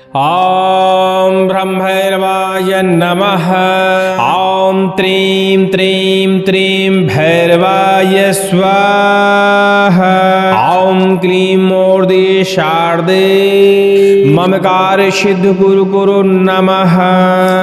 ॐ ब्रह्मैर्वाय नमः। ॐ त्रीं त्रीं त्रीं भैरवाय स्वाहा। ॐ क्लीं मूर्धे शारदे मम कार्य सिद्ध गुरु गुरु नमः।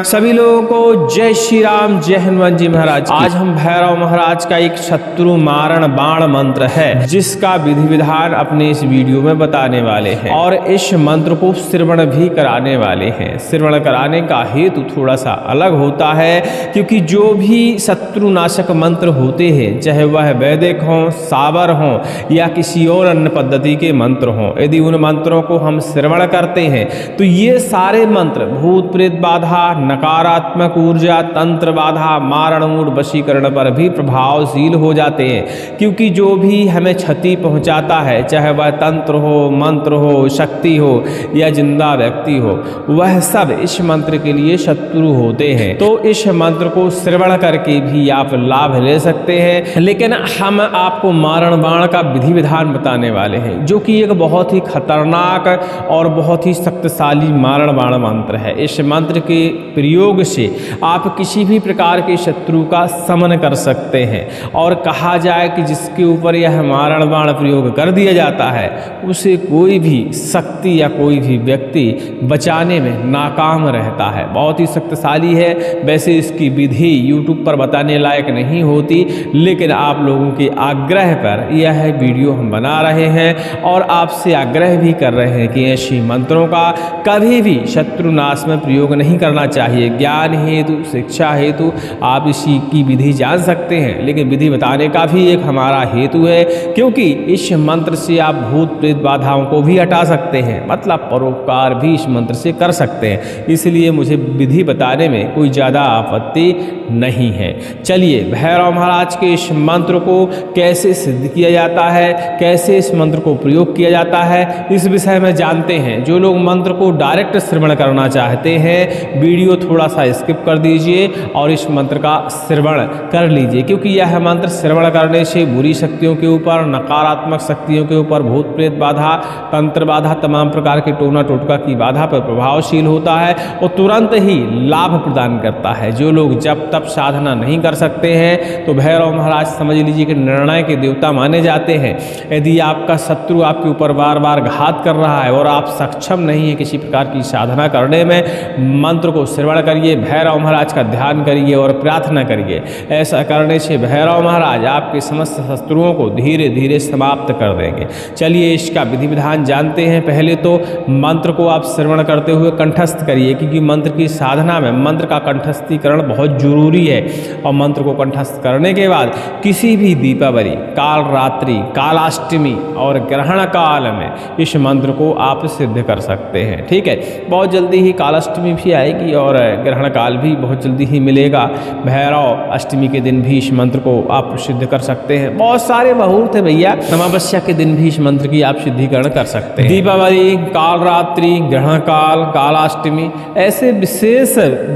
सभी लोगों को जय श्री राम, जय हनुमान जी महाराज। आज हम भैरव महाराज का एक शत्रु मारण बाण मंत्र है जिसका विधि विधान अपने इस वीडियो में बताने वाले हैं और इस मंत्र को श्रवण भी कराने वाले हैं। श्रवण कराने का हेतु थोड़ा सा अलग होता है क्योंकि जो भी शत्रु नाशक मंत्र होते हैं, चाहे वह वैदिक हों, सावर हों या किसी और अन्य पद्धति के मंत्र हों, यदि उन मंत्रों को हम श्रवण करते हैं तो ये सारे मंत्र भूत प्रेत बाधा, नकारात्मक ऊर्जा, तंत्र बाधा, मारण मूड, वशीकरण पर भी प्रभावशील हो जाते हैं। क्योंकि जो भी हमें क्षति पहुंचाता है, चाहे वह तंत्र हो, मंत्र हो, शक्ति हो या जिंदा व्यक्ति हो, वह सब इस मंत्र के लिए शत्रु होते हैं। तो इस मंत्र को श्रवण करके भी आप लाभ ले सकते हैं। लेकिन हम आपको मारण बाण का विधि विधान बताने वाले हैं जो कि एक बहुत ही खतरनाक और बहुत ही शक्तिशाली मारण बाण मंत्र है। इस मंत्र के प्रयोग से आप किसी भी प्रकार के शत्रु का समन कर सकते हैं और कहा जाए कि जिसके ऊपर यह मारण बाण प्रयोग कर दिया जाता है उसे कोई भी शक्ति या कोई भी व्यक्ति बचाने में नाकाम रहता है। बहुत ही शक्तिशाली है। वैसे इसकी विधि यूट्यूब पर बताने लायक नहीं होती, लेकिन आप लोगों के आग्रह पर यह वीडियो हम बना रहे हैं और आपसे आग्रह भी कर रहे हैं कि ऐसी मंत्रों का कभी भी शत्रुनाश में प्रयोग नहीं करना चाहिए। ज्ञान हेतु, शिक्षा हेतु आप इसी की विधि जान सकते हैं, लेकिन विधि बताने का भी एक हमारा हेतु है क्योंकि इस मंत्र से आप भूत प्रेत बाधाओं को भी हटा सकते हैं, मतलब परोपकार भी इस मंत्र से कर सकते हैं। इसलिए मुझे विधि बताने में कोई ज़्यादा आपत्ति नहीं है। चलिए भैरव महाराज के इस मंत्र को कैसे सिद्ध किया जाता है, कैसे इस मंत्र को प्रयोग किया जाता है, इस विषय में जानते हैं। जो लोग मंत्र को डायरेक्ट श्रवण करना चाहते हैं, वीडियो थोड़ा सा स्किप कर दीजिए और इस मंत्र का श्रवण कर लीजिए क्योंकि यह मंत्र श्रवण करने से बुरी शक्तियों के ऊपर, नकारात्मक शक्तियों के ऊपर, भूत प्रेत बाधा, तंत्र बाधा, तमाम प्रकार के टोना टोटका की बाधा पर प्रभावशील होता है और तुरंत ही लाभ प्रदान करता है। जो लोग जब तब साधना नहीं कर सकते हैं तो भैरव महाराज समझ लीजिए कि निर्णय के देवता माने जाते हैं। यदि आपका शत्रु आपके ऊपर बार बार घात कर रहा है और आप सक्षम नहीं है किसी प्रकार की साधना करने में, मंत्र को श्रवण करिए, भैरव महाराज का ध्यान करिए और प्रार्थना करिए। ऐसा करने से भैरव महाराज आपके समस्त शत्रुओं को धीरे धीरे समाप्त कर देंगे। चलिए इसका विधि विधान जानते हैं। पहले तो मंत्र को आप श्रवण करते हुए कंठस्थ करिए क्योंकि मंत्र की साधना में मंत्र का कंठस्थीकरण बहुत जरूरी है और मंत्र को कंठस्थ करने के बाद किसी भी दीपावली, काल रात्रि, कालाष्टमी और ग्रहण काल में इस मंत्र को आप सिद्ध कर सकते हैं। ठीक है, बहुत जल्दी ही कालाष्टमी भी आएगी और ग्रहण काल भी बहुत जल्दी ही मिलेगा। भैरव अष्टमी के दिन भी इस मंत्र को आप सिद्ध कर सकते हैं। बहुत सारे मुहूर्त है भैया, अमावस्या के दिन भी इस मंत्र की आप सिद्धिकरण कर सकते हैं। दीपावली, काल रात्रि, ग्रहण काल, कालाष्टमी ऐसे विशेष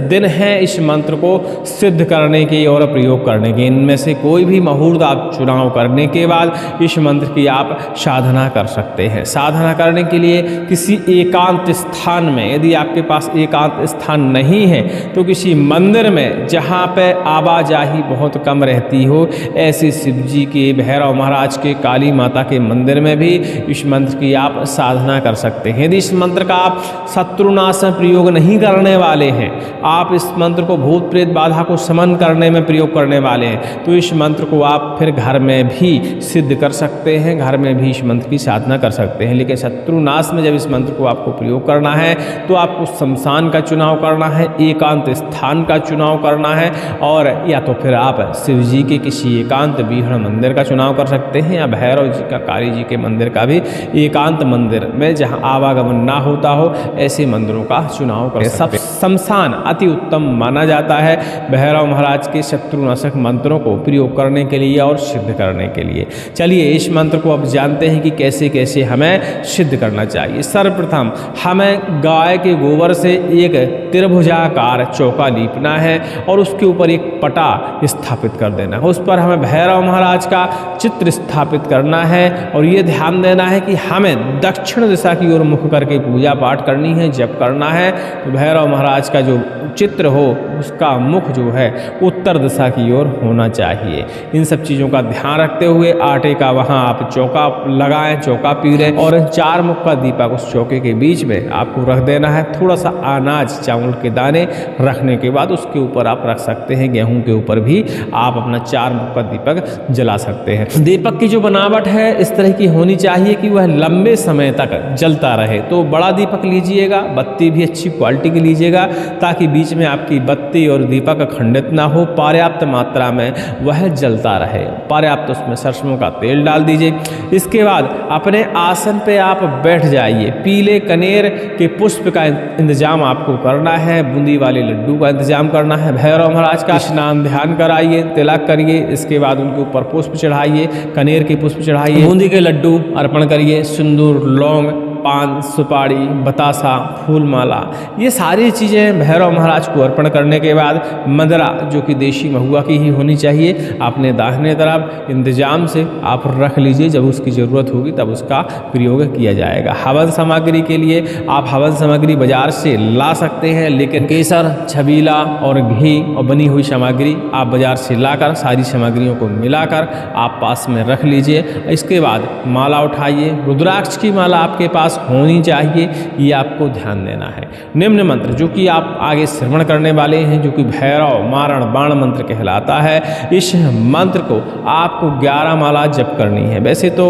दिन हैं इस मंत्र को सिद्ध करने के और प्रयोग करने के। इनमें से कोई भी मुहूर्त आप चुनाव करने के बाद इस मंत्र की आप साधना कर सकते हैं। साधना करने के लिए किसी एकांत स्थान में, यदि आपके पास एकांत स्थान नहीं है तो किसी मंदिर में जहाँ पे आवाजाही बहुत कम रहती हो, ऐसे शिव जी के, भैरव महाराज के, काली माता के मंदिर में भी इस मंत्र की आप साधना कर सकते हैं। यदि इस मंत्र का आप शत्रुनाश में प्रयोग नहीं करने वाले हैं, आप इस मंत्र को भूत प्रेत बाधा को समन करने में प्रयोग करने वाले हैं, तो इस मंत्र को आप फिर घर में भी सिद्ध कर सकते हैं, घर में भी इस मंत्र की साधना कर सकते हैं। लेकिन शत्रुनाश में जब इस मंत्र को आपको प्रयोग करना है तो आपको शमशान का चुनाव करना है, एकांत स्थान का चुनाव करना है और या तो फिर आप शिव जी के किसी एकांत विहड़ मंदिर का चुनाव कर सकते हैं या भैरव जी का, काली जी के मंदिर का भी एकांत मंदिर में जहाँ आवागमन ना होता हो ऐसे मंदिरों का चुनाव कर सकते हैं। शमशान अति उत्तम माना जाता है भैरव महाराज के शत्रुनाशक मंत्रों को प्रयोग करने के लिए और सिद्ध करने के लिए। चलिए इस मंत्र को अब जानते हैं कि कैसे कैसे हमें हमें सिद्ध करना चाहिए। सर्वप्रथम हमें गाय के गोबर से एक त्रिभुजाकार चौका लीपना है और उसके ऊपर एक पटा स्थापित कर देना है। उस पर हमें भैरव महाराज का चित्र स्थापित करना है और ये ध्यान देना है कि हमें दक्षिण दिशा की ओर मुख करके पूजा पाठ करनी है, जप करना है। तो भैरव महाराज का जो चित्र हो उसका मुख जो है उत्तर दिशा की ओर होना चाहिए। इन सब चीज़ों का ध्यान रखते हुए आटे का वहाँ आप चौका लगाएं, चौका पीरें और 4 मुख का दीपक उस चौके के बीच में आपको रख देना है। थोड़ा सा अनाज चावल के दाने रखने के बाद उसके ऊपर आप रख सकते हैं। गेहूं के ऊपर भी आप अपना 4 मुख का दीपक जला सकते हैं। दीपक की जो बनावट है इस तरह की होनी चाहिए कि वह लंबे समय तक जलता रहे। तो बड़ा दीपक लीजिएगा, बत्ती भी अच्छी क्वालिटी की लीजिएगा ताकि बीच में आपकी बत्ती और दीपक खंडित ना हो, पर्याप्त मात्रा में वह जलता रहे। पर्याप्त उसमें सरसों का तेल डाल दीजिए। इसके बाद अपने आसन पे आप बैठ जाइए। पीले कनेर के पुष्प का इंतजाम आपको करना है, बूंदी वाले लड्डू का इंतजाम करना है। भैरव महाराज का स्नान ध्यान कराइए, तिलक करिए, इसके बाद उनके ऊपर पुष्प चढ़ाइए, कनेर के पुष्प चढ़ाइए, बूंदी के लड्डू अर्पण करिए, सिंदूर, लौंग, पान, सुपारी, बतासा, फूल माला, ये सारी चीज़ें भैरव महाराज को अर्पण करने के बाद मदरा जो कि देशी महुआ की ही होनी चाहिए अपने दाहिने तरफ इंतजाम से आप रख लीजिए। जब उसकी ज़रूरत होगी तब उसका प्रयोग किया जाएगा। हवन सामग्री के लिए आप हवन सामग्री बाजार से ला सकते हैं, लेकिन केसर, छबीला और घी और बनी हुई सामग्री आप बाजार से लाकर सारी सामग्रियों को मिलाकर आप पास में रख लीजिए। इसके बाद माला उठाइए। रुद्राक्ष की माला आपके पास होनी चाहिए, ये आपको ध्यान देना है। निम्न मंत्र जो कि आप आगे श्रवण करने वाले हैं, जो कि भैरव मारण बाण मंत्र कहलाता है, इस मंत्र को आपको 11 माला जप करनी है। वैसे तो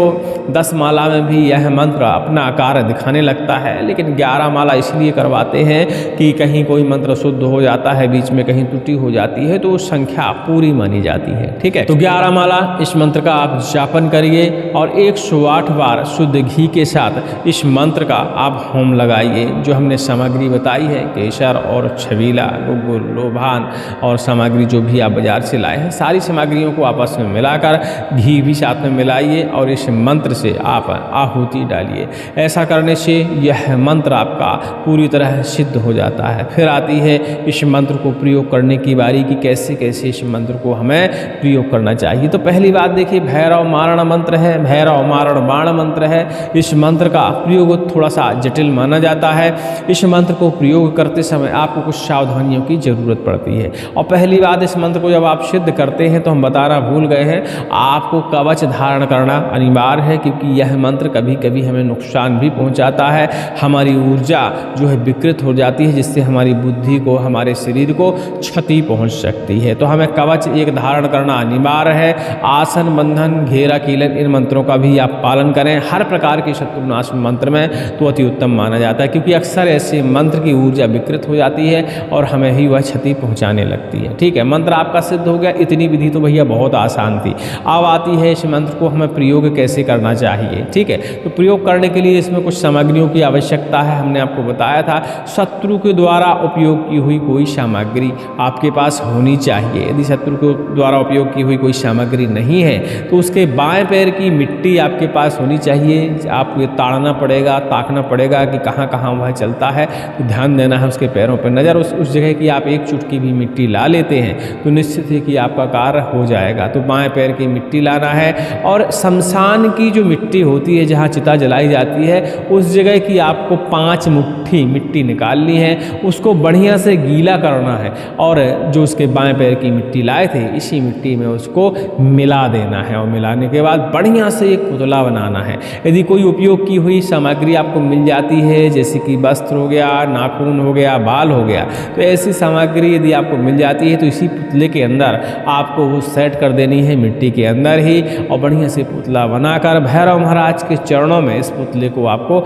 10 माला में भी यह मंत्र अपना आकार दिखाने लगता है, लेकिन 11 माला इसलिए करवाते हैं कि कहीं कोई मंत्र शुद्ध हो जाता है, बीच में कहीं त्रुटि हो जाती है तो संख्या पूरी मानी जाती है। ठीक है, तो 11 माला इस मंत्र का आप जापन करिए और 108 बार शुद्ध घी के साथ इस मंत्र का आप होम लगाइए। जो हमने सामग्री बताई है, केसर और छबीला, गुग्गुल, लोभान और सामग्री जो भी आप बाजार से लाए हैं, सारी सामग्रियों को आपस में मिलाकर घी भी साथ में मिलाइए और इस मंत्र से आप आहुति डालिए। ऐसा करने से यह मंत्र आपका पूरी तरह सिद्ध हो जाता है। फिर आती है इस मंत्र को प्रयोग करने की बारी कि कैसे कैसे इस मंत्र को हमें प्रयोग करना चाहिए। तो पहली बात देखिए, भैरव मारण मंत्र है, भैरव मारण बाण मंत्र है। इस मंत्र का प्रयोग थोड़ा सा जटिल माना जाता है। इस मंत्र को प्रयोग करते समय आपको कुछ सावधानियों की जरूरत पड़ती है। और पहली बात, इस मंत्र को जब आप सिद्ध करते हैं तो हम बताना भूल गए हैं, आपको कवच धारण करना अनिवार्य है, क्योंकि यह मंत्र कभी कभी हमें नुकसान भी पहुंचाता है। हमारी ऊर्जा जो है विकृत हो जाती है, जिससे हमारी बुद्धि को, हमारे शरीर को क्षति पहुंच सकती है। तो हमें कवच एक धारण करना अनिवार्य है। आसन, बंधन, घेरा, कीलन, इन मंत्रों का भी आप पालन करें। हर प्रकार के शत्रुनाश मंत्र में तो अति उत्तम माना जाता है, क्योंकि अक्सर ऐसे मंत्र की ऊर्जा विकृत हो जाती है और हमें ही वह क्षति पहुंचाने लगती है। ठीक है, मंत्र आपका सिद्ध हो गया। इतनी विधि तो भैया बहुत आसान थी। अब आती है इस मंत्र को हमें प्रयोग कैसे करना चाहिए। ठीक है, तो प्रयोग करने के लिए इसमें कुछ सामग्रियों की आवश्यकता है। हमने आपको बताया था, शत्रु के द्वारा उपयोग की हुई कोई सामग्री आपके पास होनी चाहिए। यदि शत्रु के द्वारा उपयोग की हुई कोई सामग्री नहीं है तो उसके बाएं पैर की मिट्टी आपके पास होनी चाहिए। आपको ये ताड़ना पड़ेगा, ताकना पड़ेगा कि कहाँ कहाँ वह चलता है, तो ध्यान देना है उसके पैरों पर नज़र। उस जगह की आप एक चुटकी भी मिट्टी ला लेते हैं तो निश्चित है कि आपका कार्य हो जाएगा। तो बाएं पैर की मिट्टी लाना है और शमशान की जो मिट्टी होती है, जहाँ चिता जलाई जाती है, उस जगह की आपको 5 मुट्ठी मिट्टी निकालनी है। उसको बढ़िया से गीला करना है और जो उसके बाएं पैर की मिट्टी लाए थे, इसी मिट्टी में उसको मिला देना है और मिलाने के बाद बढ़िया से एक पुतला बनाना है। यदि कोई उपयोग की हुई सामग्री आपको मिल जाती है, जैसे कि वस्त्र हो गया, नाखून हो गया, बाल हो गया, तो ऐसी सामग्री यदि आपको मिल जाती है तो इसी पुतले के अंदर आपको वो सेट कर देनी है, मिट्टी के अंदर ही, और बढ़िया से पुतला बनाकर भैरव महाराज के चरणों में इस पुतले को आपको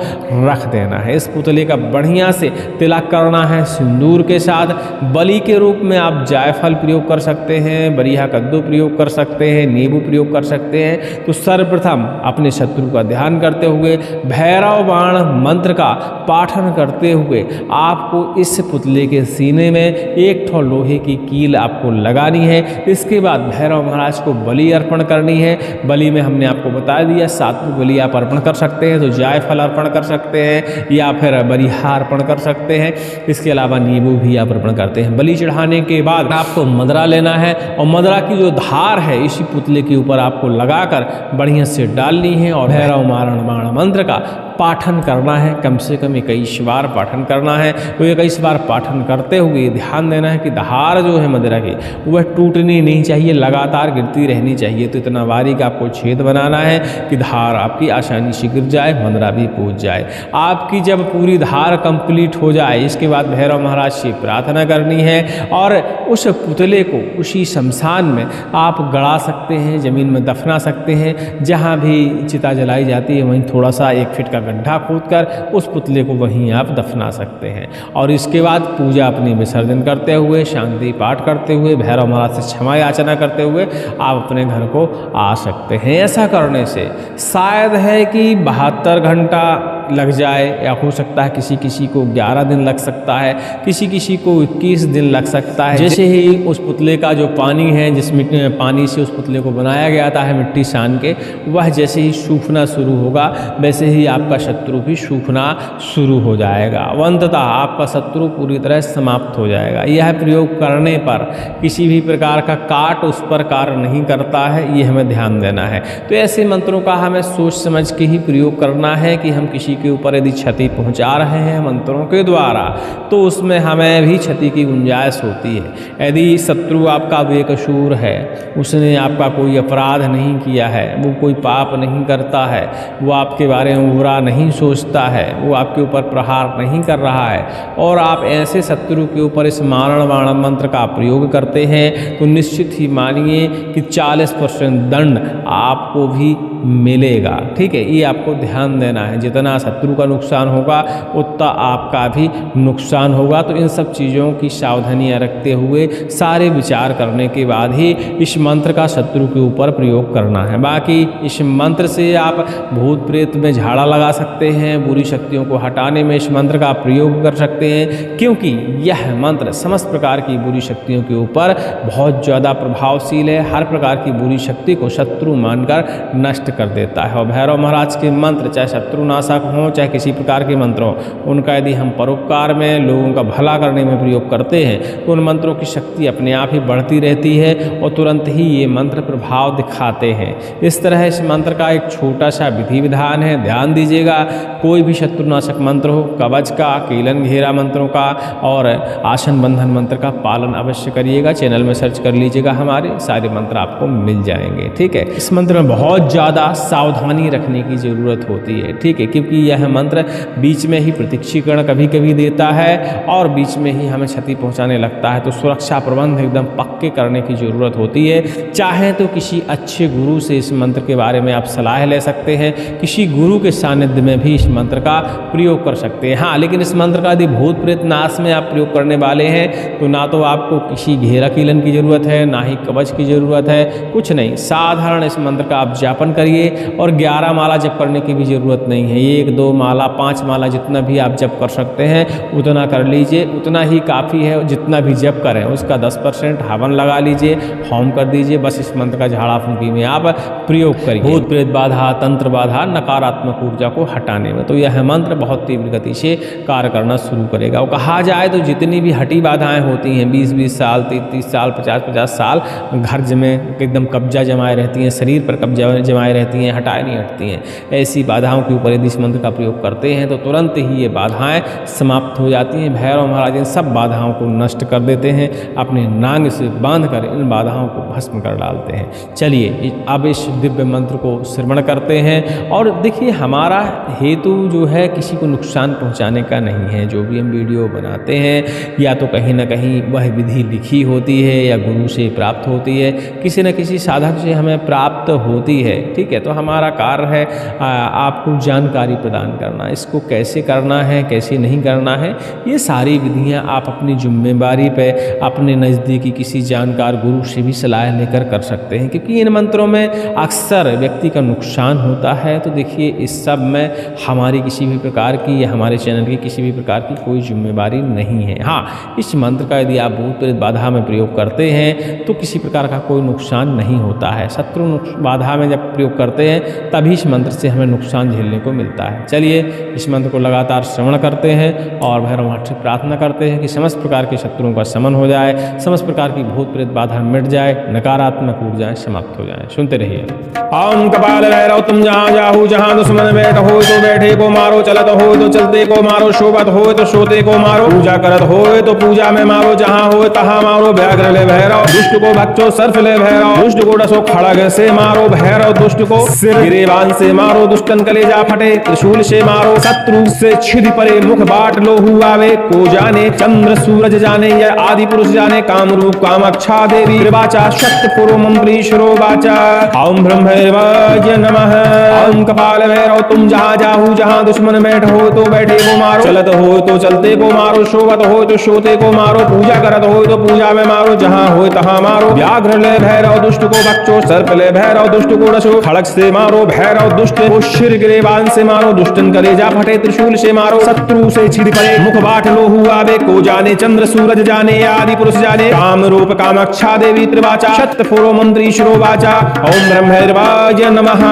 रख देना है। इस पुतले का बढ़िया से तिलक करना है सिंदूर के साथ। बलि के रूप में आप जायफल प्रयोग कर सकते हैं, बरिहा कद्दू प्रयोग कर सकते हैं, नींबू प्रयोग कर सकते हैं। तो सर्वप्रथम अपने शत्रु का ध्यान करते हुए भैरव भैरव बाण मंत्र का पाठन करते हुए आपको इस पुतले के सीने में एक ठो लोहे की कील आपको लगानी है। इसके बाद भैरव महाराज को बलि अर्पण करनी है। बलि में हमने आपको बता दिया 7 बलि आप अर्पण कर सकते हैं, तो जायफल अर्पण कर सकते हैं या फिर बलिहार अर्पण कर सकते हैं। इसके अलावा नींबू भी आप अर्पण करते हैं। बलि चढ़ाने के बाद आपको मदरा लेना है और मदरा की जो धार है इसी पुतले के ऊपर आपको लगाकर बढ़िया से डालनी है और भैरव मारण बाण मंत्र का पाठन करना है। कम से कम 21 बार पाठन करना है। तो 21 बार पाठन करते हुए ध्यान देना है कि धार जो है मदिरा की वह टूटनी नहीं चाहिए, लगातार गिरती रहनी चाहिए। तो इतना बारीक आपको छेद बनाना है कि धार आपकी आसानी से गिर जाए, मदिरा भी पूज जाए। आपकी जब पूरी धार कंप्लीट हो जाए इसके बाद भैरव महाराज से प्रार्थना करनी है और उस पुतले को उसी शमशान में आप गड़ा सकते हैं, ज़मीन में दफना सकते हैं। जहाँ भी चिता जलाई जाती है वहीं थोड़ा सा 1 फीट का गड्ढा खोदकर उस पुतले को वहीं आप दफना सकते हैं। और इसके बाद पूजा अपनी विसर्जन करते हुए, शांति पाठ करते हुए, भैरव महाराज से क्षमा याचना करते हुए आप अपने घर को आ सकते हैं। ऐसा करने से शायद है कि 72 घंटा लग जाए या हो सकता है किसी किसी को 11 दिन लग सकता है, किसी किसी को 21 दिन लग सकता है। जैसे ही उस पुतले का जो पानी है, जिस पानी से उस पुतले को बनाया गया था है मिट्टी सान के, वह जैसे ही सूखना शुरू होगा वैसे ही आपका शत्रु भी सूखना शुरू हो जाएगा। अंततः आपका शत्रु पूरी तरह समाप्त हो जाएगा। यह प्रयोग करने पर किसी भी प्रकार का काट उस पर कार्य नहीं करता है, ये हमें ध्यान देना है। तो ऐसे मंत्रों का हमें सोच समझ के ही प्रयोग करना है कि हम किसी के ऊपर यदि क्षति पहुंचा रहे हैं मंत्रों के द्वारा तो उसमें हमें भी क्षति की गुंजाइश होती है। यदि शत्रु आपका बेकसूर है, उसने आपका कोई अपराध नहीं किया है, वो कोई पाप नहीं करता है, वो आपके बारे में बुरा नहीं सोचता है, वो आपके ऊपर प्रहार नहीं कर रहा है और आप ऐसे शत्रु के ऊपर इस मारण बाण मंत्र का प्रयोग करते हैं तो निश्चित ही मानिए कि 40% दंड आपको भी मिलेगा। ठीक है, ये आपको ध्यान देना है। जितना शत्रु का नुकसान होगा उतना आपका भी नुकसान होगा। तो इन सब चीज़ों की सावधानियां रखते हुए सारे विचार करने के बाद ही इस मंत्र का शत्रु के ऊपर प्रयोग करना है। बाकी इस मंत्र से आप भूत प्रेत में झाड़ा लगा सकते हैं, बुरी शक्तियों को हटाने में इस मंत्र का प्रयोग कर सकते हैं, क्योंकि यह मंत्र समस्त प्रकार की बुरी शक्तियों के ऊपर बहुत ज़्यादा प्रभावशील है। हर प्रकार की बुरी शक्ति को शत्रु मानकर नष्ट कर देता है। और भैरव महाराज के मंत्र चाहे शत्रुनाशक हों चाहे किसी प्रकार के मंत्र हों, उनका यदि हम परोपकार में लोगों का भला करने में प्रयोग करते हैं तो उन मंत्रों की शक्ति अपने आप ही बढ़ती रहती है और तुरंत ही ये मंत्र प्रभाव दिखाते हैं। इस तरह इस मंत्र का एक छोटा सा विधि विधान है, ध्यान दीजिएगा। कोई भी शत्रुनाशक मंत्र हो, कवच का, कीलन घेरा मंत्रों का और आसन बंधन मंत्र का पालन अवश्य करिएगा। चैनल में सर्च कर लीजिएगा, हमारे सारे मंत्र आपको मिल जाएंगे। ठीक है, इस मंत्र में बहुत ज़्यादा सावधानी रखने की ज़रूरत होती है। ठीक है, क्योंकि यह मंत्र बीच में ही प्रतीक्षीकरण कभी कभी देता है और बीच में ही हमें क्षति पहुंचाने लगता है। तो सुरक्षा प्रबंध एकदम पक्के करने की ज़रूरत होती है। चाहे तो किसी अच्छे गुरु से इस मंत्र के बारे में आप सलाह ले सकते हैं, किसी गुरु के सानिध्य में भी इस मंत्र का प्रयोग कर सकते हैं। हाँ, लेकिन इस मंत्र का यदि भूत प्रेत नाश में आप प्रयोग करने वाले हैं तो ना तो आपको किसी घेरा कीलन की ज़रूरत है, ना ही कवच की ज़रूरत है, कुछ नहीं। साधारण इस मंत्र का आप जापन करिए और 11 माला जप करने की भी ज़रूरत नहीं है। 1, 2 माला, 5 माला जितना भी आप जप कर सकते हैं उतना कर लीजिए, उतना ही काफ़ी है। जितना भी जप करें उसका 10% हवन लगा लीजिए, होम कर दीजिए। बस इस मंत्र का झाड़ा फूंकी में आप प्रयोग करिए भूत प्रेत बाधा, तंत्र बाधा, नकारात्मक ऊर्जा को हटाने में। तो यह मंत्र बहुत तीव्र गति से कार्य करना शुरू करेगा। और कहा जाए तो जितनी भी हटी बाधाएं होती हैं, 20-20 साल, 30-30 साल, 50-50 साल घर में एकदम कब्जा जमाए रहती हैं, शरीर पर कब्जा जमाए रहती हैं, हटाए नहीं हटती हैं, ऐसी बाधाओं के ऊपर यदि इस मंत्र का प्रयोग करते हैं तो तुरंत ही ये बाधाएं समाप्त हो जाती हैं। भैरव महाराज इन सब बाधाओं को नष्ट कर देते हैं, अपने नांग से बांध कर इन बाधाओं को भस्म कर डालते हैं। चलिए अब इस दिव्य मंत्र को श्रवण करते हैं। और देखिए, हमारा हेतु जो है किसी को नुकसान पहुंचाने का नहीं है। जो भी हम वीडियो बनाते हैं या तो कहीं ना कहीं वह विधि लिखी होती है या गुरु से प्राप्त होती है, किसी न किसी साधक से हमें प्राप्त होती है। ठीक है, तो हमारा कार्य है आपको जानकारी प्रदान करना। इसको कैसे करना है, कैसे नहीं करना है, ये सारी विधियाँ आप अपनी जिम्मेदारी पे अपने नज़दीकी किसी जानकार गुरु से भी सलाह लेकर कर सकते हैं, क्योंकि इन मंत्रों में अक्सर व्यक्ति का नुकसान होता है। तो देखिए, इस सब में हमारी किसी भी प्रकार की या हमारे चैनल की किसी भी प्रकार की कोई जिम्मेदारी नहीं है। हाँ, इस मंत्र का यदि आप भूत प्रेत बाधा में प्रयोग करते हैं तो किसी प्रकार का कोई नुकसान नहीं होता है। शत्रु बाधा में जब प्रयोग करते हैं तभी इस मंत्र से हमें नुकसान झेलने को मिलता है। चलिए, इस मंत्र को लगातार श्रवण करते हैं और भैरवनाथ से प्रार्थना करते हैं कि समस्त प्रकार के शत्रुओं का शमन हो जाए, समस्त प्रकार की भूत प्रेत बाधा मिट जाए, नकारात्मक ऊर्जाएं समाप्त हो जाए। सुनते रहिए। ओम कपाल भैरव तुम जहाँ जाहू जहाँ दुश्मन बैठ हो तो बैठे को मारो, चलत हो तो चलते को मारो, शोभत हो तो सोते को मारो, पूजा करत हो तो पूजा में मारो, जहाँ हो तहाँ मारो, व्याघ्र ले भैरव दुष्ट को बच्चों सर्फ ले भैरव, दुष्ट को डसो खड़ग से मारो भैरव, दुष्ट को सिर गिरेबान से मारो, दुष्टन कलेजा फटे त्रिशूल से मारो, शत्रु से छिद परे मुख बाट लो हुआवे, को जाने चंद्र सूरज जाने या आदि पुरुष जाने, काम रूप कामाक्षा देवी त्रिवाचा शक्त पुरो मंत्री शुरो वाचा। ओम ब्रह्म भैरवाय नमः। ओम कपाल भैरव तुम जहाँ जाहू जहाँ दुश्मन बैठ हो तो बैठे को मारो, चलत हो तो चलते को मारो, शोभत हो तो सोते को मारो, पूजा करत हो तो पूजा में मारो, जहाँ हो तहाँ मारो, व्याघ्र ले भैरव दुष्ट को बच्चों सर्प ले भैरव, दुष्ट को डसो खड़ग से मारो भैरव, दुष्ट को शिर गिरेबान से मारो, दुष्टन कलेजा फटे त्रिशूल से मारो, शत्रु से छिद पड़े मुख बाट लो हुआवे, को जाने चंद्र सूरज जाने आदि पुरुष जाने, काम रूप कामाक्षा देवी त्रिवाचा शत पुरो मंत्री शुरो वाचा। ओम ब्रह्म भैरवाय नमः।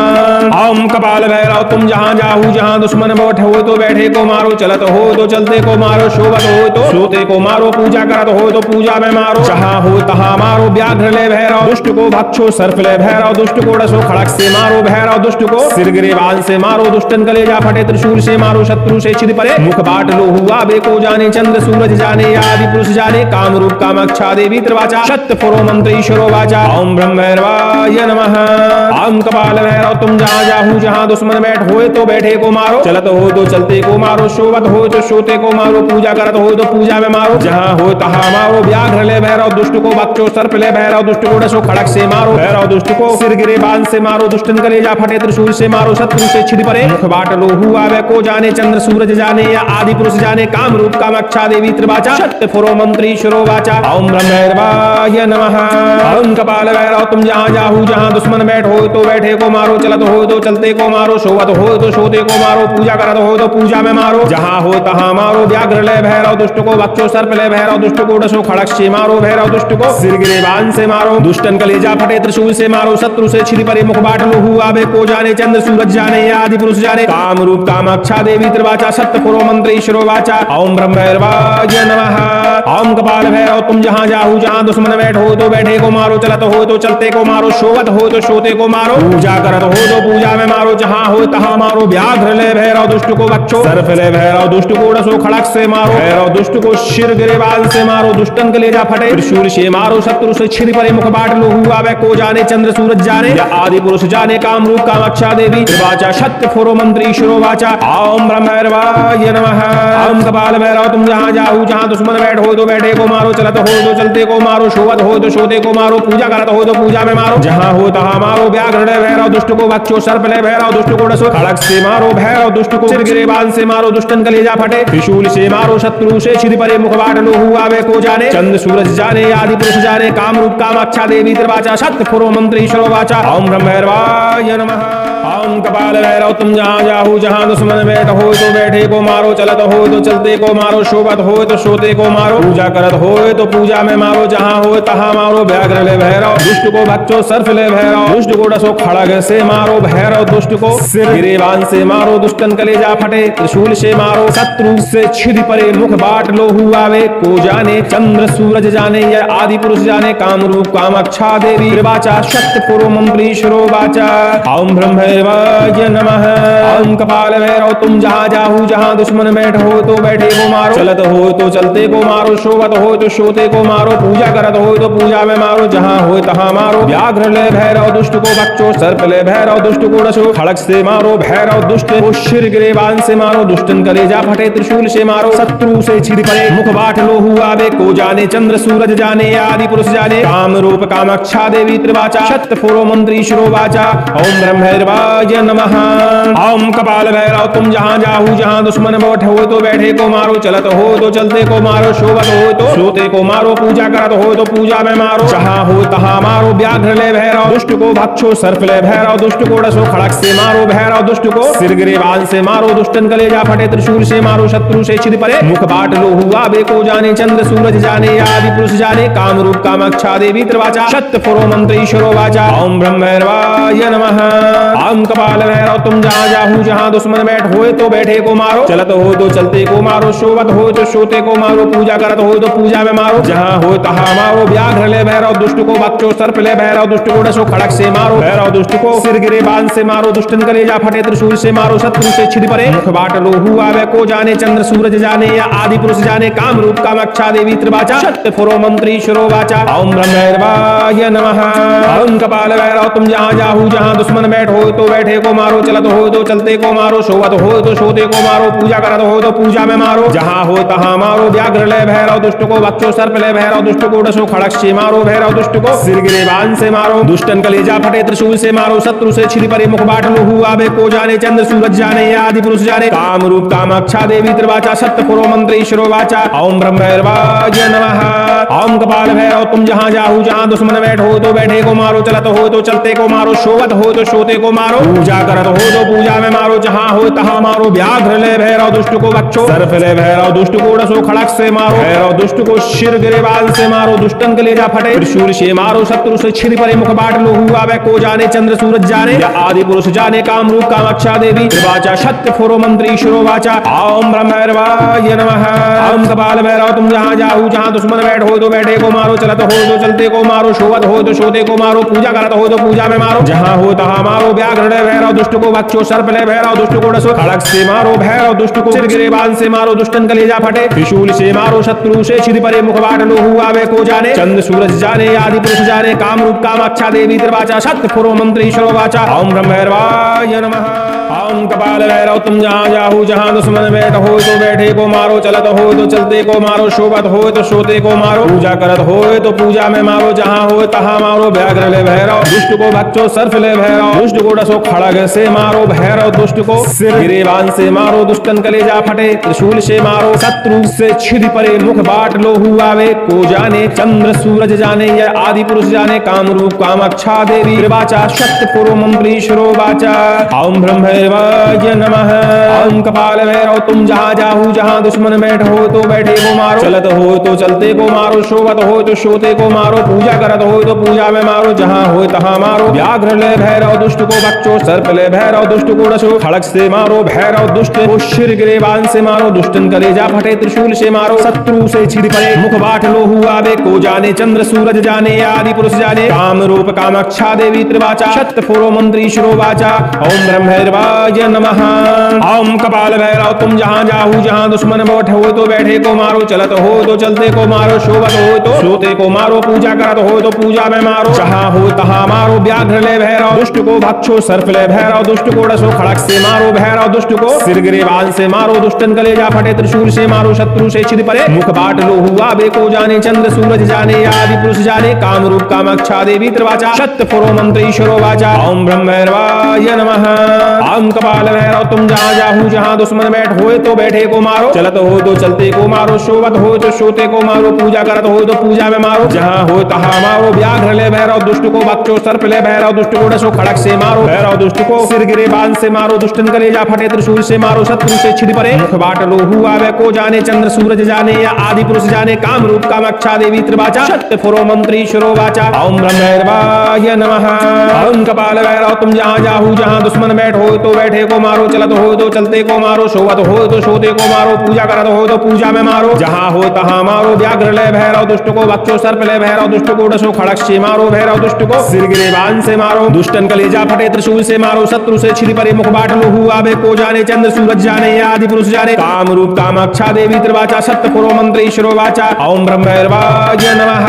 ओम कपाल भैरव तुम जहाँ जाहू जहाँ दुश्मन बैठे हो तो बैठे को मारो, चलत हो तो चलते को मारो, शोभत हो तो सोते को मारो, पूजा करत हो तो पूजा में मारो, जहाँ हो तहाँ मारो, व्याघ्र ले भैरव दुष्ट को भक्षो सर्प ले भैरव, दुष्ट को डसो खड़ग से मारो भैरव, दुष्ट को सिर गिरेबान से मारो, दुष्टन कलेजा फटे त्रिशूल से मारो, शत्रु से छिद परे मुख बाट लो हुआ बे, को जाने चंद्र सूरज जाने आदि पुरुष जाने, काम रूप कामाक्षा देवी त्रिवाचा शत पुरो मंत्री शुरो वाचा। ओम ब्रह्म भैरवाय नमः। ओम कपाल भैरव तुम जहाँ जाहू जहाँ दुश्मन बैठ होए तो बैठे को मारो, चलत हो तो चलते को मारो, शोभत हो तो सोते को मारो, पूजा करत हो तो पूजा में मारो, जहाँ हो तहाँ मारो, व्याघ्र ले भैरव दुष्ट को बच्चों सर्प ले भैरव, दुष्ट को डसो खड़ग से मारो भैरव, दुष्ट को सिर गिरेबान से मारो, दुष्टन कलेजा फटे त्रिशूल से मारो, शत्रु से छिद परे मुख बाट लो हुआवे, को जाने चंद्र सूरज जाने या आदि पुरुष जाने, काम रूप कामाक्षा देवी त्रिवाचा शत पुरो मंत्री शुरो वाचा। ओम ब्रह्म भैरवाय नमः। ओम कपाल भैरव तुम जहाँ जाहू जहाँ दुश्मन बैठ हो तो बैठे को मारो, चलत हो तो चलते को मारो, शोभत हो तो सोते को मारो, पूजा करत हो तो पूजा में मारो, जहाँ हो तहाँ मारो, व्याघ्र ले भैरव दुष्ट को बच्चों सर्प ले भैरव, दुष्ट को डसो खड़ग से मारो भैरव, दुष्ट को सिर गिरेबान से मारो, दुष्टन कलेजा फटे त्रिशूल से मारो, शत्रु से छिद परे मुख बाट लो हुआवे, को जाने चंद्र सूरज जाने या आदि पुरुष जाने, काम रूप कामाक्षा देवी त्रिवाचा शत पुरो मंत्री शुरो वाचा। ओम ब्रह्म भैरवाय नमः। ओम कपाल भैरव तुम जहाँ जाहू जहाँ दुश्मन बैठ हो तो बैठे को मारो, चलत हो तो चलते को मारो, शोभत हो तो सोते को मारो, पूजा करत हो तो पूजा में मारो, जहाँ हो तहाँ मारो, व्याघ्र ले भैरव दुष्ट को बच्चों सर्प ले भैरव, दुष्ट को डसो खड़ग से मारो भैरव, दुष्ट को शिर गिरेबान से मारो, दुष्टन कलेजा फटे त्रिशूल से मारो, शत्रु से छिद परे मुख बाट लो हुआवे, को जाने चंद्र सूरज जाने या आदि पुरुष जाने, काम रूप कामाक्षा देवी त्रिवाचा शत पुरो मंत्री शुरो वाचा। ओम ब्रह्म भैरवाय नमः। ओम कपाल भैरव तुम जहाँ जाहू जहाँ दुश्मन बैठ हो तो बैठे को मारो, चलत हो तो चलते को मारो, शोभत हो तो सोते को मारो, पूजा करत हो तो पूजा में मारो, जहाँ हो तहाँ मारो, व्याघ्र ले भैरव दुष्ट को बच्चों सर्प ले भैरव, दुष्ट को डसो खड़ग से मारो भैरव, दुष्ट को सिर गिरेबान से मारो, दुष्टन कलेजा फटे त्रिशूल से मारो, शत्रु से छिद परे मुख बाट लो हुआवे, को जाने चंद्र सूरज जाने आदि पुरुष जाने, काम रूप कामाक्षा देवी त्रिवाचा शत पुरो मंत्री शुरो वाचा। ओम ब्रह्म भैरवाय नमः। ओम कपाल भैरव तुम जहाँ जाहू जहाँ दुश्मन बैठ हो तो बैठे को मारो, चलत हो तो चलते को मारो, शोभत हो तो सोते को मारो, पूजा करत हो तो पूजा में मारो, जहाँ हो तहाँ मारो, व्याघ्र ले भैरव दुष्ट को बच्चों सर्प ले भैरव, दुष्ट को डसो खड़ग से मारो भैरव, दुष्ट को सिर गिरेबान से मारो, दुष्टन कलेजा फटे त्रिशूल से मारो, शत्रु से छिद परे मुख बाट लो हुआवे, को जाने चंद्र सूरज जाने या आदि पुरुष जाने, काम रूप कामाक्षा देवी त्रिवाचा शत पुरो मंत्री शुरो वाचा। ओम ब्रह्म भैरवाय नमः। ओम कपाल भैरव तुम जहाँ जाहू जहाँ दुश्मन बैठ हो तो बैठे को मारो, चलत हो तो चलते को मारो, शोभत हो तो सोते को मारो, पूजा करत हो तो पूजा में मारो, जहाँ हो तहाँ मारो, व्याघ्र ले भैरव दुष्ट को बच्चों सर्प ले भैरव, दुष्ट को डसो खड़ग से मारो भैरव, दुष्ट को शिर गिरेबान से मारो, दुष्टन कलेजा फटे त्रिशूल से मारो, शत्रु से छिद परे मुख बाट लो हुआवे, को जाने चंद्र सूरज जाने आदि पुरुष जाने, काम रूप कामाक्षा देवी त्रिवाचा शत पुरो मंत्री शुरो वाचा। ओम ब्रह्म भैरवा भैरवाय नमः। ओम कपाल भैरव तुम जहाँ जाहू जहाँ दुश्मन बैठे हो तो बैठे को मारो, चलत हो तो चलते को मारो, शोभत हो तो सोते को मारो, पूजा करत हो तो पूजा में मारो, जहाँ हो तहाँ मारो। व्याघ्र ले भैरव दुष्ट को भक्षो, सर्प ले भैरव दुष्ट को डसो, खड़क से मारो भैरव दुष्ट को, सिर गिरेबान से मारो, दुष्टन कलेजा फटे, त्रिशूल से मारो, शत्रु से छिद परे, मुख बाट लो हुआ बेको जाने, चंद्र सूरज जाने, आदि पुरुष जाने, काम रूप कामाक्षा देवी त्रिवाचा, सत्य पुरो मंत्र ईश्वरो वाचा। ओम ब्रह्म भैरवाय नमः। ओम कपाल भैरव तुम जहाँ जाहू जहाँ दुश्मन बैठ होए तो बैठे को मारो, चलत हो तो चलते को मारो, शोभत हो तो सोते को मारो, पूजा करत हो तो पूजा में मारो, जहाँ हो तहाँ मारो। व्याघ्र ले भैरव दुष्ट को बख्शो, सर्प ले भैरव दुष्ट को डसो, खड़क से मारो भैरव दुष्ट को, सिर गिरे बांध से मारो, दुष्टन कलेजा फटे, त्रिशूल से मारो, शत्रु से छिद परे, मुख बाट लो हुआ वे को जाने, चंद्र सूरज जाने या आदि पुरुष जाने, काम रूप कामाक्षा देवी त्रिवाचा, सत्य पुरो मंत्री ईश्वरो वाचा। ओम ब्रह्म भैरवाय नमः। ओम कपाल भैरव तुम जहाँ जाहू जहाँ दुश्मन बैठ हो तो बैठे को मारो, चलत हो तो चलते को मारो, शोभत हो तो सोते को मारो, पूजा करत हो तो पूजा में मारो, जहाँ हो तहाँ मारो। व्याघ्र ले भैरव दुष्ट को बख्शो, सर्प ले भैरव दुष्ट को डसो, खड़क से मारो भैरव दुष्ट को, सिर गिरेबान से मारो, दुष्टन कलेजा फटे, त्रिशूल से मारो, शत्रु से छिद परे, मुख बाट लो हुआ बे को जाने, चंद्र सूरज जाने या आदि पुरुष जाने, काम रूप कामाक्षा देवी त्रिवाचा, सत्य पुरो मंत्र ईश्वरो वाचा। ओम ब्रह्म भैरवाय नमः। ओम कपाल भैरव तुम जहाँ जाहू जहाँ दुश्मन बैठ हो तो बैठे को मारो, चलत हो तो चलते को मारो, शोभत हो तो सोते को मारो, पूजा करत हो तो पूजा में मारो, जहाँ हो तहाँ मारो। व्याघ्र ले भैरव दुष्ट को बख्शो, सर्प ले भैरव दुष्ट को डसो, खड़क से मारो भैरव दुष्ट को, सिर गिरेबान से मारो, दुष्टन कलेजा फटे, त्रिशूल से मारो, शत्रु से छिद परे, मुख बाट लो हुआ वे को जाने, चंद्र सूरज जाने या आदि पुरुष जाने, काम रूप कामाक्षा देवी त्रिवाचा, सत्य पुरो मंत्र ईश्वरो वाचा। ओम ब्रह्म भैरवाय नमः। ओम कपाल भैरव तुम जहाँ जाहू जहाँ दुश्मन बैठ हो तो बैठे को मारो, चलत हो तो चलते को मारो, शोभत हो तो सोते को मारो, पूजा करत हो तो पूजा में मारो, जहाँ हो तहाँ मारो। व्याघ्र ले भैरव दुष्ट को बख्शो, सर्प ले भैरव दुष्ट को डसो, खड़क से मारो भैरव दुष्ट को, सिर गिरेबान से मारो, दुष्टन कलेजा फटे, त्रिशूल से मारो, शत्रु से छिद परे, मुख बाट लो हुआ वे को जाने, चंद्र सूरज जाने आदि पुरुष जाने, काम रूप कामाक्षा देवी त्रिवाचा, सत्य पुरो मंत्र ईश्वरो वाचा। ओम ब्रह्म भैरवाय नमः। ओम कपाल भैरव तुम जहाँ जाहू जहाँ दुश्मन बैठ हो तो बैठे को मारो, चलत हो तो चलते को मारो, शोभत हो तो सोते को मारो, पूजा करत हो तो पूजा में मारो, जहाँ हो तहाँ मारो। व्याघ्र ले भैरव दुष्ट को बख्शो, सर्प ले भैरव दुष्ट को डसो, खड़ग से मारो भैरव दुष्ट को, सिर गिरेबान से मारो, दुष्टन कलेजा फटे, त्रिशूल से मारो, शत्रु से छिद परे, मुख बाट लो हुआ वे को जाने, चंद्र सूरज जाने या आदि पुरुष जाने, काम रूप कामाक्षा देवी त्रिवाचा, सत्य पुरो मंत्र ईश्वरो वाचा। ओम ब्रह्म भैरवाय नमः। ओम कपाल भैरव तुम जहाँ जाहू जहाँ दुश्मन बैठ हो तो बैठे को मारो, चलत हो तो चलते को मारो, शोभत हो तो सोते को मारो, पूजा करत हो तो पूजा में मारो, जहाँ हो तहाँ मारो। व्याघ्र ले भैरव दुष्ट को बख्शो, सर्प ले भैरव दुष्ट को डसो, खड़क से मारो भैरव दुष्ट को, सिर गिरेबान से मारो, दुष्टन कलेजा फटे, त्रिशूल से मारो, शत्रु से छिद परे, मुख बाट लो हुआ बे को जाने, चंद्र सूरज जाने आदि पुरुष जाने, काम रूप कामाक्षा देवी त्रिवाचा, सत्य पुरो मंत्र ईश्वरो वाचा। ओम ब्रह्म भैरवाय नमः। ओम कपाल भैरव तुम जहाँ जाहू जहाँ दुश्मन बैठे हो तो बैठे को मारो, चलत हो तो चलते को मारो, शोभत हो तो सोते को मारो, पूजा करत हो तो पूजा में मारो, जहाँ हो तहाँ मारो। व्याघ्र ले भैरव दुष्ट को बख्शो, सर्प ले भैरव दुष्ट को डसो, खड़क से मारो भैरव दुष्ट को, सिर गिरेबान से मारो, दुष्टन कलेजा फटे, त्रिशूल से मारो, शत्रु से छिद परे, मुख बाट लो हुआ बे को जाने, चंद्र सूरज जाने आदि पुरुष जाने, काम रूप कामाक्षा देवी त्रिवाचा, सत्य पुरो मंत्र ईश्वरो वाचा। ओम ब्रह्म भैरवाय नमः। ओम कपाल भैरव तुम जहाँ जाहू जहाँ दुश्मन बैठ होए तो बैठे को मारो, चलत हो तो चलते को मारो, शोभत हो तो सोते को मारो, पूजा करत हो तो पूजा में मारो, जहाँ हो तहाँ मारो। व्याघ्र ले भैरव दुष्ट को बख्शो, सर्प ले भैरव दुष्ट को डसो, खड़क से मारो भैरव दुष्ट को, सिर गिरेबान से मारो, दुष्टन कलेजा फटे, त्रिशूल से मारो, शत्रु से छिद परे, मुख बाट लो हुआ वे को जाने, चंद्र सूरज जाने या आदि पुरुष जाने, काम रूप कामाक्षा देवी त्रिवाचा, सत्य पुरो मंत्र ईश्वरो वाचा। ओम ब्रह्म भैरवाय नमः। ओम कपाल भैरव तुम जहाँ जाहू जहाँ दुश्मन बैठ हो तो बैठे को मारो, चलत हो तो चलते को मारो, शोभत हो तो सोते को मारो, पूजा करत हो तो पूजा में मारो, जहाँ हो तहाँ मारो। व्याघ्र ले भैरव दुष्ट को बख्शो, सर्प ले भैरव दुष्ट को डसो, खड़क से मारो भैरव दुष्ट को, सिर गिरेबान से मारो, दुष्टन कलेजा फटे, त्रिशूल से मारो, शत्रु से छिद परे, मुख बाट लो हुआ बे को जाने, चंद्र सूरज जाने या आदि पुरुष जाने, काम रूप कामाक्षा देवी त्रिवाचा, सत्य पुरो मंत्र ईश्वरो वाचा। ओम ब्रह्म भैरवाय नमः।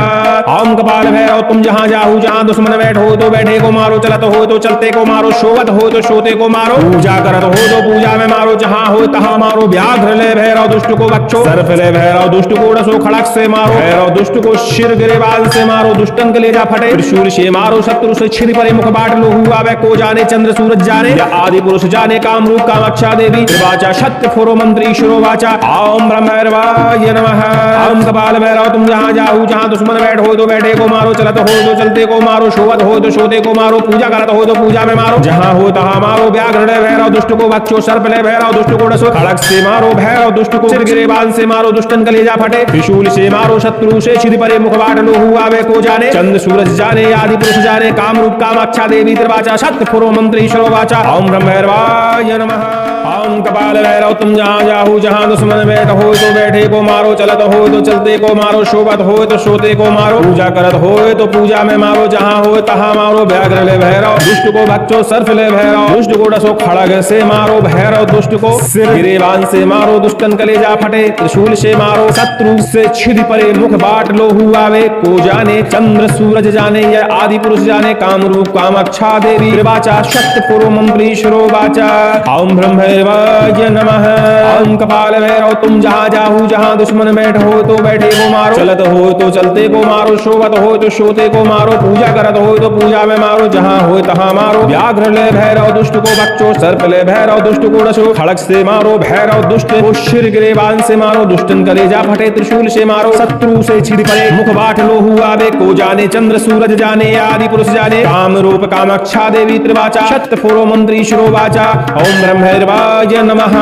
ओम कपाल भैरव तुम जहाँ जाहू जहाँ दुश्मन बैठ हो तो बैठे को मारो, चलत हो तो चलते को मारो, शोभत हो तो सोते को मारो, पूजा करत हो तो पूजा में मारो, जहाँ हो तहाँ मारो। व्याघ्र ले भैरव दुष्ट को बच्चो, सर्प ले भैरव दुष्ट को डसो, खड़क से मारो। भैरव दुष्ट को शिर गिरेबाल से मारो, दुष्टन कलेजा फटे। त्रिशूल से मारो, शत्रु से छिद परे, मुख बाट लो हुआ वे को जाने, चंद्र सूरज जाने, या आदि पुरुष जाने। काम रूप कामाक्षा देवी त्रिवाचा, सत्य फुरो मंत्री शिरो वाचा। ओम ब्रह्मैर्वाय नमः। ओम कपाल भैरव तुम जहाँ जाहू, जहाँ दुश्मन बैठ हो तो बैठे को मारो, चलत हो तो चलते को मारो, शोभत हो तो शोते को मारो, पूजा करत हो तो पूजा में मारो, जहाँ हो तहाँ मारो। व्याघ्र ले भैरव दुष्ट को बच्चो, सर्प ले भैरव दुष्ट को डसो, खड़क से मारो। भैरव दुष्ट को सिर गिरेबाल से मारो, दुष्टन कलेजा फटे। त्रिशूल से मारो, शत्रु से छिद परे, मुख बाट लो हुआ वे को जाने, चंद्र सूरज जाने, आदि पुरुष जाने। काम रूप कामाक्षा देवी त्रिवाचा, सत्य फुरो मंत्री शिरो वाचा। ओम ब्रह्मैर्वाय नमः। ओम कपाल भैरव तुम जहाँ जाहू, जहाँ दुश्मन बैठ हो तो बैठे को मारो, चलत हो तो चलते को मारो, शोभत हो तो शोते को मारो, पूजा करत हो तो पूजा में मारो, जहाँ हो तहाँ मारो। व्याघ्र ले भैरव दुष्ट को बच्चो, सर्प ले भैरव दुष्ट को डसो, खड़ग से मारो। भैरव दुष्ट को सिर गिरेबान से मारो, दुष्टन कलेजा फटे। त्रिशूल से मारो, शत्रु से छिद परे, मुख बाट लो हुआ वे को जाने, चंद्र सूरज जाने, यह आदि पुरुष जाने। काम रूप कामाक्षा देवी त्रिवाचा, सत्य फुरो मंत्री शिरो वाचा। ओम ब्रह्मैर्वाय नमः। ओम कपाल भैरव तुम जहाँ जाहू, जहाँ दुश्मन बैठ हो तो बैठे को मारो, चलत हो तो चलते को मारो, शोभत हो तो शोते को मारो, पूजा करत हो तो पूजा में मारो, जहाँ हो तहाँ मारो। व्याघ्र ले भैरव दुष्ट को बच्चो, सर्प ले भैरव दुष्ट को डसो, खड़क से मारो। भैरव दुष्ट को शिर गिरेबान से मारो, दुष्टन कलेजा फटे। त्रिशूल से मारो, शत्रु से छिद परे, मुख बाट लो हुआ वे को जाने, चंद्र सूरज जाने, आदि पुरुष जाने। काम रूप कामाक्षा देवी त्रिवाचा, सत्य फुरो मंत्री शिरो वाचा। ओम ब्रह्मैर्वाय नमः।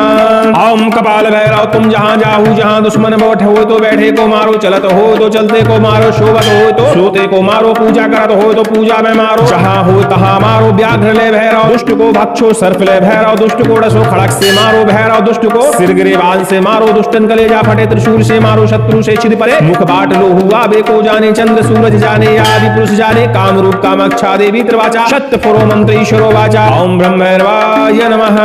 ओम कपाल भैरव तुम जहाँ जाहू, जहाँ दुश्मन बैठ हो तो बैठे को मारो, चलत हो तो चलते को मारो, शोभत हो तो सोते को मारो, पूजा करत हो तो पूजा में मारो, जहाँ हो तहाँ मारो। व्याघ्र ले भैरव दुष्ट को बच्चो, सर्प ले भैरव दुष्ट को डसो, खड़क से मारो। भैरव दुष्ट को सिर गिरेबान से मारो, दुष्टन कलेजा फटे। त्रिशूल से मारो, शत्रु से छिद परे, मुख बाट लो हुआ वे को जाने, चंद्र सूरज जाने, आदि पुरुष जाने। काम रूप कामाक्षा देवी त्रिवाचा, सत्य फुरो मंत्री शिरो वाचा। ओम ब्रह्मैर्वाय नमः।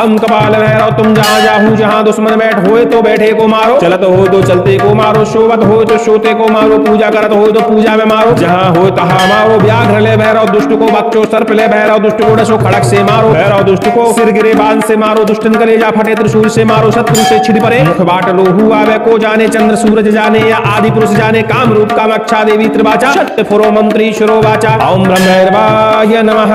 ओम कपाल भैरव तुम जहाँ जाहू, जहाँ दुश्मन बैठ हो तो बैठे को मारो, चलत हो तो चलते को मारो, शोभत हो तो शोते को मारो, पूजा करत हो तो पूजा में मारो, जहाँ हो तहाँ मारो। व्याघ्र ले भैरव दुष्ट को बच्चो, सर्प ले भैरव दुष्ट को डसो, खड़क से मारो। भैरव दुष्ट को सिर गिरेबान से मारो, दुष्टन कलेजा फटे। त्रिशूल से मारो, शत्रु से छिद परे, मुख बाट लो हुआ वे को जाने, चंद्र सूरज जाने, या आदि पुरुष जाने। काम रूप कामाक्षा देवी त्रिवाचा, सत्य फुरो मंत्री शिरो वाचा। ओम ब्रह्मैर्वाय नमः।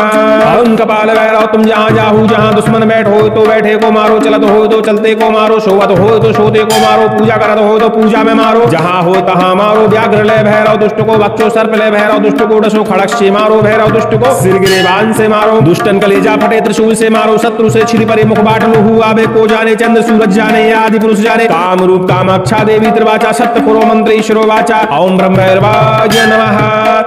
ओम कपाल भैरव तुम जहाँ जाहू, जहाँ दुश्मन बैठ हो तो बैठे को मारो, चलत हो तो चलते को मारो, शोभत हो तो शोते को मारो, पूजा करत हो तो पूजा में मारो, जहाँ हो तहाँ मारो। व्याघ्र ले भैरव दुष्ट को बच्चो, सर्प ले भैरव दुष्ट को डसो, खड़क से मारो। भैरव दुष्ट को सिर गिरेबान से मारो, दुष्टन कलेजा फटे। त्रिशूल से मारो, शत्रु से छिद परे, मुख बाट लो हुआ वे को जाने, चंद्र सूरज जाने, आदि पुरुष जाने। काम रूप कामाक्षा देवी त्रिवाचा, सत्य फुरो मंत्री शिरो वाचा। ओम ब्रह्मैर्वाय नमः।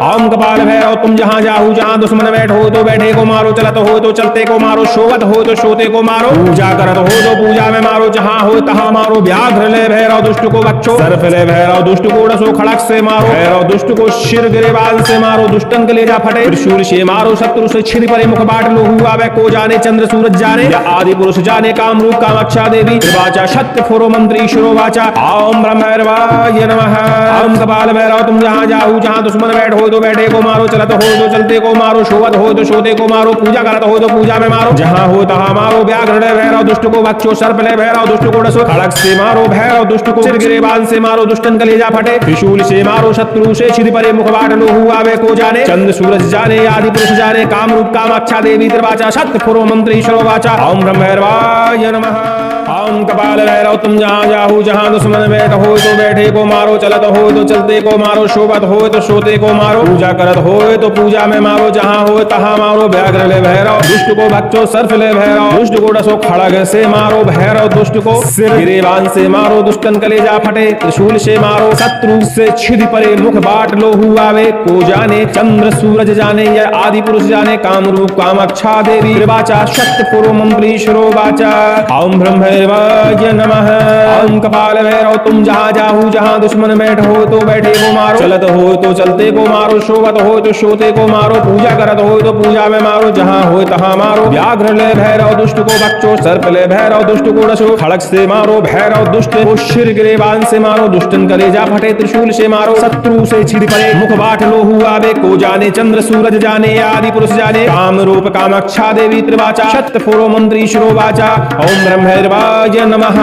ओम कपाल भैरव तुम जहाँ जाहू, जहाँ दुश्मन बैठ हो तो बैठे को मारो, चलत हो तो चलते को मारो, शोभत हो तो शोते को मारो, पूजा करत हो तो पूजा में मारो, जहाँ हो तहाँ मारो। व्याघ्र ले भैरव दुष्ट को बच्चो, सर्प ले भैरव दुष्ट को डसो, खड़क से मारो। भैरव दुष्ट को शिर गिरेबाल से मारो, दुष्टन कलेजा फटे। त्रिशूल से मारो, शत्रु से छिद परे, मुख बाट लो हुआ वे को जाने, चंद्र सूरज जाने, या आदि पुरुष जाने। काम रूप कामाक्षा देवी त्रिवाचा, सत्य फुरो मंत्री शिरो वाचा। ओम ब्रह्मैर्वाय नमः। ओम कपाल भैरव तुम जहाँ जाहू, जहाँ दुश्मन बैठ हो तो बैठे को मारो, चलत हो तो चलते को मारो, शोभत हो तो शोते को मारो, पूजा करत हो तो पूजा में मारो, जहाँ हो तहाँ मारो। व्याघ्र ले भैरव दुष्ट को बच्चो, सर्प ले भैरव दुष्ट को डसो, खड़क से मारो। भैरव दुष्ट को सिर गिरेबान से मारो, दुष्टन कलेजा फटे। त्रिशूल से मारो, शत्रु से छिद परे, मुख बाट लो हुआ वे को जाने, चंद्र सूरज जाने, आदि पुरुष जाने। काम रूप कामाक्षा देवी त्रिवाचा, सत्य फुरो मंत्री शिरो वाचा। ओम ब्रह्मैर्वाय नमः। ओम कपाल भैरव तुम जहाँ जाहू, जहाँ दुश्मन बैठ हो तो बैठे को मारो, चलत हो तो चलते को मारो, शोभत हो तो शोते को मारो, पूजा करत हो तो पूजा में मारो, जहाँ हो तहाँ मारो। व्याघ्र ले भैरव दुष्ट को बच्चो, सर्प ले भैरव दुष्ट को डसो, खड़ग से मारो। भैरव दुष्ट को सिर गिरेबान से मारो, दुष्टन कलेजा फटे। त्रिशूल से मारो, शत्रु से छिद परे, मुख बाट लो हुआ वे को जाने, चंद्र सूरज जाने, यह आदि पुरुष जाने। काम रूप कामाक्षा देवी त्रिवाचा, सत्य फुरो मंत्री शिरो वाचा। ओम ब्रह्म भैरवाय नमः। ओम कपाल भैरव तुम जहाँ जाहू जहाँ दुश्मन बैठ हो तो बैठे को मारो, चलत हो तो चलते को मारो, शोभत हो तो शोते को मारो, पूजा करत हो तो पूजा में मारो, जहाँ हो तहाँ मारो। व्याघ्र ले भैरव दुष्ट को बच्चो, सर्प ले भैरव दुष्ट को डसो, खड़ग से मारो भैरव दुष्ट को, शिर ग्रीवान से मारो, दुष्टन कलेजा फटे, त्रिशूल से मारो, शत्रु से छिड़ पड़े, मुख बाट लोहू आवे, को जाने चंद्र सूरज जाने, आदि पुरुष जाने, काम रूप कामाक्षा देवी त्रिवाचा, शत फोरो मंत्री शिरोवाचा। ओम ब्रह्म भैरवाय नमः।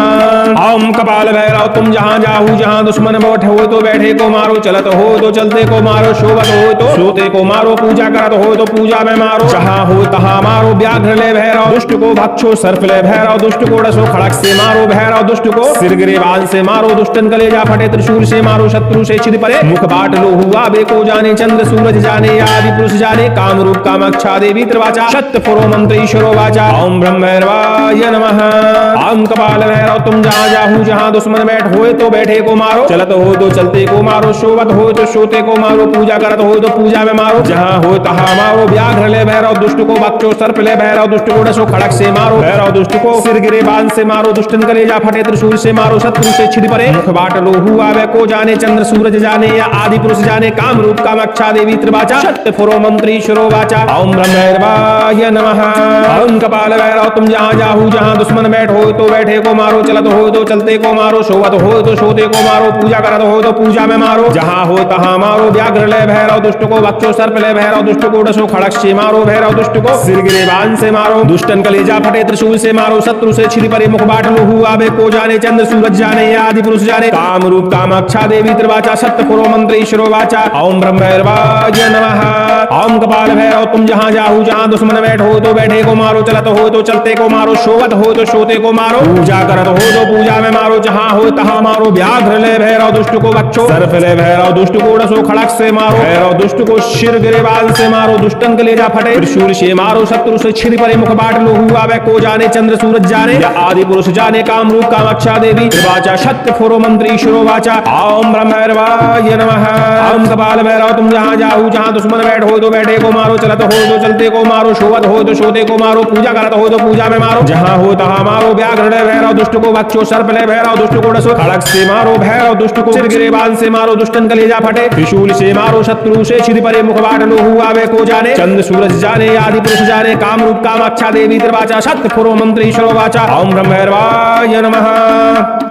ओम कपाल भैरव तुम जहाँ जाहू जहाँ दुश्मन बैठ हो तो बैठे को मारो, चलत हो तो चलते को मारो, शोभत हो तो सोते को मारो, पूजा करत हो तो पूजा में मारो, जहाँ हो तहाँ मारो। व्याघ्र ले भैरव दुष्ट को भक्षो, सर्प ले भैरव दुष्ट को डसो, खड़ग से मारो भैरव दुष्ट को, सिर ग्रीवान से मारो, दुष्टन कलेजा फटे, त्रिशूल से मारो, शत्रु से छिड़ पड़े, मुख बाट लोहू आवे, को जाने चंद्र सूरज जाने, आदि पुरुष जाने, काम रूप कामाक्षा देवी त्रिवाचा, शत फोरो मंत्री शिरोवाचा। ओम ब्रह्म भैरवाय नमः। ओम कपाल भैरव तुम जहाँ जाहू जहाँ दुश्मन बैठ होए तो बैठे को मारो, चलत हो तो चलते को मारो, शोभत हो तो शोते को मारो, पूजा करत हो तो पूजा में मारो, जहाँ हो तहाँ मारो। व्याघ्र ले भैरव दुष्ट को बच्चो, सर्प ले भैरव दुष्ट को डसो, खड़ग से मारो भैरव दुष्ट को, सिर गिरेबान से मारो, दुष्टन कलेजा फटे, त्रिशूल से मारो, शत्रु से छिड़ पड़े, मुख बाट लोहू आवे, को जाने चंद्र सूरज जाने, या आदि पुरुष जाने, काम रूप कामाक्षा देवी त्रिवाचा, शत फोरो मंत्री शिरोवाचा। ओम ब्रह्म भैरवाय नमः। ओम कपाल भैरव तुम जहाँ जाहू जहाँ दुश्मन बैठ हो तो बैठे को मारो, चलत हो तो चलते को मारो, शोभत हो तो शोते को मारो, पूजा करत हो तो पूजा में मारो, जहाँ हो तहाँ मारो। व्याघ्र ले भैरव दुष्ट को बच्चो, सर्प ले भैरव दुष्ट को डसो, खड़ग से मारो भैरव दुष्ट को, सिर गिरेबान से मारो, दुष्टन कलेजा फटे, त्रिशूल से मारो, शत्रु से छिड़ पड़े, मुख बाट लोहू आवे, को जाने चंद्र सूरज जाने, आदि पुरुष जाने, काम रूप कामाक्षा देवी त्रिवाचा, शत फोरो मंत्री शिरोवाचा। ओम ब्रह्म भैरवाय नमः। ओम कपाल भैरव तुम जहाँ जाहू जहाँ दुश्मन बैठ हो तो बैठे को मारो, चलत हो तो चलते को मारो, शोभत हो तो शोते को मारो, पूजा करत हो तो पूजा में मारो, जहाँ हो तहाँ मारो। व्याघ्र ले भैरव दुष्ट को बच्चो, सर्प ले भैरव दुष्ट को डसो, खड़ग से मारो भैरव दुष्ट को, शिर गिरेबान से मारो, दुष्टन कलेजा फटे, त्रिशूल से मारो, शत्रु से छिड़ पड़े, मुख बाट लोहू आवे, को जाने चंद्र सूरज जाने, या आदि पुरुष जाने, काम रूप कामाक्षा देवी त्रिवाचा, शत फोरो मंत्री शिरोवाचा। ओम ब्रह्म भैरवाय नमः। ओम कपाल भैरव तुम जहाँ जाहू जहाँ दुश्मन बैठ हो तो बैठे को मारो, चलत हो तो चलते को मारो, शोभत हो तो शोते को मारो, पूजा करत हो तो पूजा में मारो, जहाँ हो तहाँ मारो। व्याघ्र ले भैरव दुष्ट को बच्चो, सर्प ले भैरव दुष्ट को डसो, खड़ग से मारो भैरव दुष्ट को, सिर गिरेबान से मारो, दुष्टन कलेजा फटे, त्रिशूल से मारो, शत्रु से छिड़ पड़े, मुख बाट लोहू आवे, को जाने चंद्र सूरज जाने, आदि पुरुष जाने, काम रूप कामाक्षा देवी त्रिवाचा, शत फोरो मंत्री शिरोवाचा। ओम ब्रह्म भैरवाय नमः।